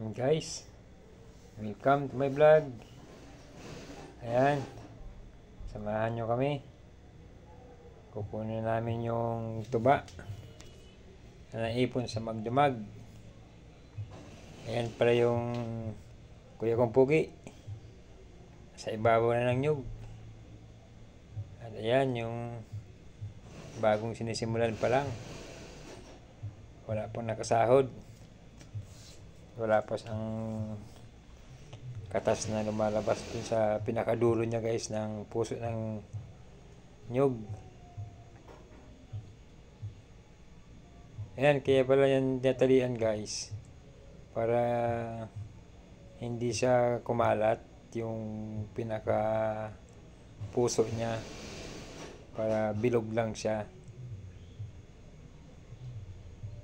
Guys, welcome to my vlog. Ayan, samahan nyo kami. Kukunin namin yung tuba na naipon sa magdamag. Ayan pala yung kuya kong pugi sa ibabaw na ng nyug. At ayan yung bagong sinisimulan pa lang. Wala pong nakasahod. Wala pa siyang katas na lumalabas dun sa pinakadulo niya guys ng puso ng nyug. Ayan, kaya pala yan natalian guys, para hindi siya kumalat yung pinaka puso niya, para bilog lang siya,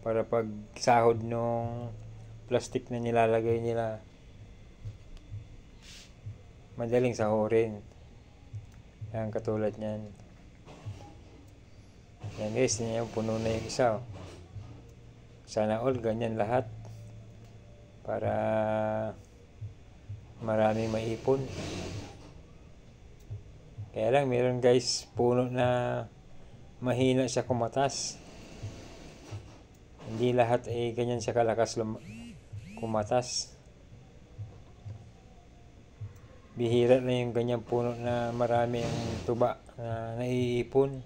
para pag sahod nung plastic na nilalagay nila madaling sahurin. Yan, katulad nyan. Yan guys, yan, puno na yung isa. Sana all ganyan lahat para maraming maipon. Kaya lang meron guys puno na mahina siya kumatas. Hindi lahat ay ganyan siya kalakas kumatas. Bihira na yung ganyang puno na marami ang tuba na naiipon.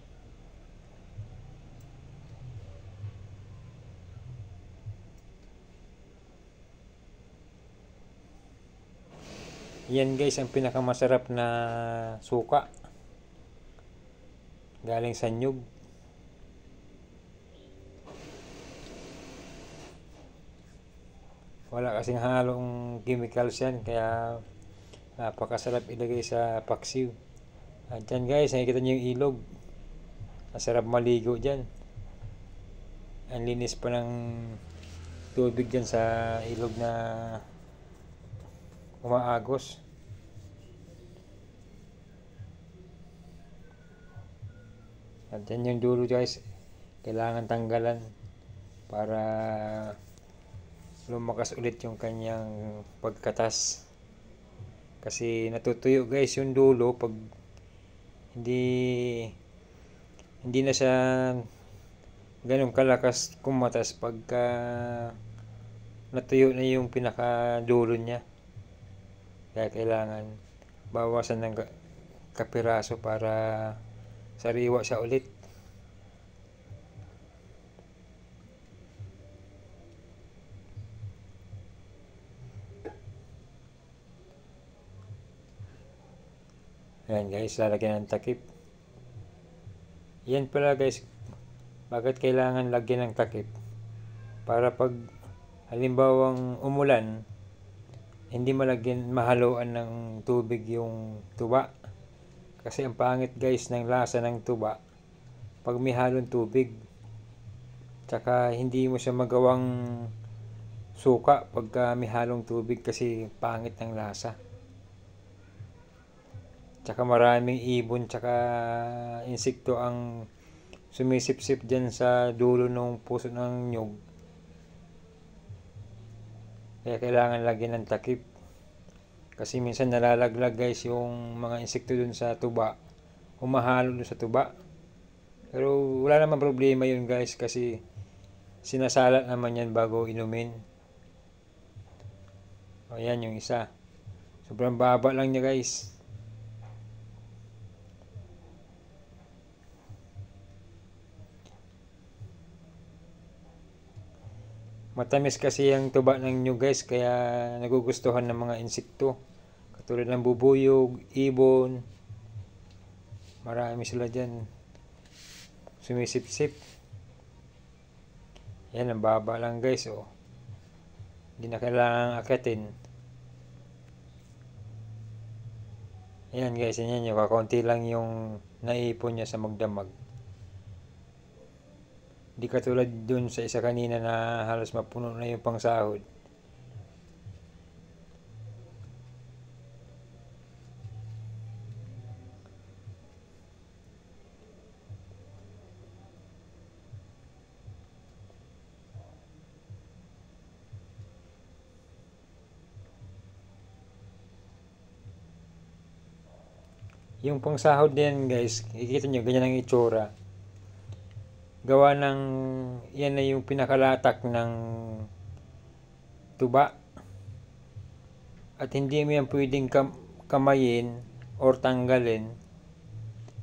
Yan guys ang pinakamasarap na suka galing sa nyug. Wala kasing halong chemicals yan, kaya napakasarap ilagay sa paksiw. At dyan guys, nakikita nyo yung ilog. Masarap maligo dyan. Ang linis pa ng tubig dyan sa ilog na umaagos. At dyan yung dulo guys, kailangan tanggalan para lumakas ulit yung kanyang pagkatas. Kasi natutuyo guys yung dulo pag hindi na siya ganun kalakas kumatas pagka natuyo na yung pinakadulo niya. Kaya kailangan bawasan ng kapiraso para sariwa siya ulit. Ayan guys, lalagyan ng takip. Yan pala guys, bakit kailangan lagyan ng takip? Para pag halimbawang umulan, hindi mahaluan ng tubig yung tuba. Kasi ang pangit guys ng lasa ng tuba pag may halong tubig. Tsaka hindi mo siya magawang suka pagka may halong tubig kasi pangit ng lasa. Tsaka maraming ibon tsaka insekto ang sumisipsip dyan sa dulo ng puso ng nyug. Kaya kailangan lagyan ng takip. Kasi minsan nalalaglag guys yung mga insekto dun sa tuba. Humahalo dun sa tuba. Pero wala naman problema yun guys kasi sinasalat naman yan bago inumin. O yan yung isa. Sobrang baba lang niya guys. Matamis kasi ang tuba ng nyug guys, kaya nagugustuhan ng mga insekto. Katulad ng bubuyog, ibon. Marami sila dyan sumisip-sip. Yan, ang baba lang guys. Oh. Hindi na kailangang akitin. Ayan guys, yan yung kakaunti lang yung naipon niya sa magdamag. Di katulad dun sa isa kanina na halos mapuno na yung pangsahod. Yung pangsahod na yan guys, ikita nyo, ganyan ang itsura. Gawa ng, yan na yung pinakalatak ng tuba. At hindi mo yan pwedeng kamayin or tanggalin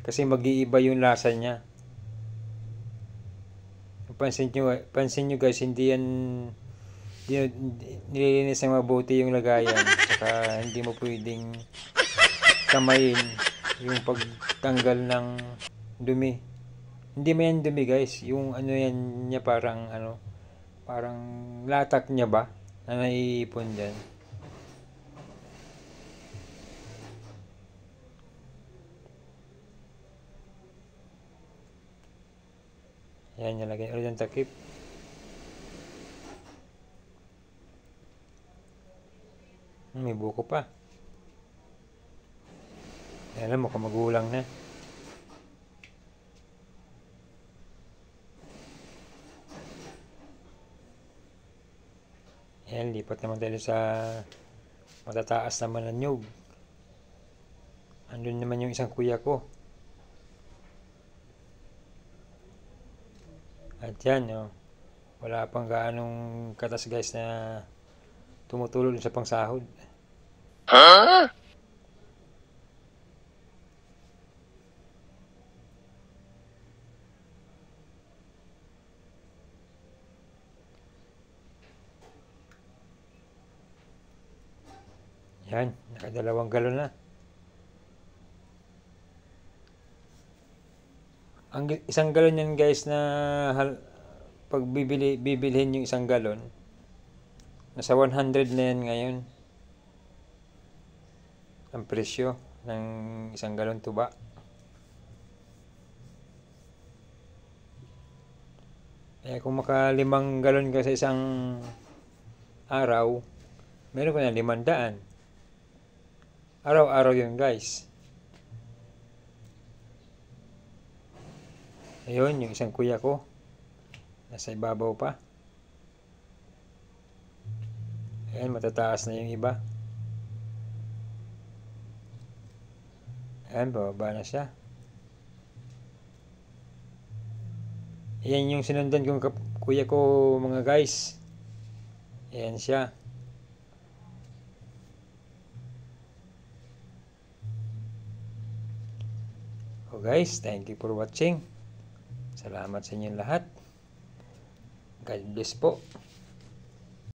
kasi mag-iiba yung lasa niya. Pansin nyo guys, hindi yan nililinis ng mabuti yung lagayan. Saka hindi mo pwedeng kamayin yung pagtanggal ng dumi. Hindi mo yan dumi guys, yung ano yan niya parang parang latak niya ba na naiipon dyan. Yan, nilagay ulit ang takip. May buko pa. Alam mo, magulang na. Ayan, lipat naman tayo sa matataas naman na nyug. Andun naman yung isang kuya ko. At yan, wala pang gaanong katas guys na tumutulong sa pangsahod. Huh? Yan, nakadalawang galon na. Ang isang galon yan guys na pag bibilhin yung isang galon, nasa 100 na yan ngayon. Ang presyo ng isang galon tuba. Eh kung maka 5 galon ka sa isang araw, meron ka na 500. Araw-araw yun guys. Ayun, yung isang kuya ko. Nasa ibabaw pa. Ayan, matataas na yung iba. Ayan, bababa na siya. Ayan yung sinundan kong kuya ko mga guys. Ayan siya. So guys, thank you for watching. Salamat sa inyong lahat. God bless po.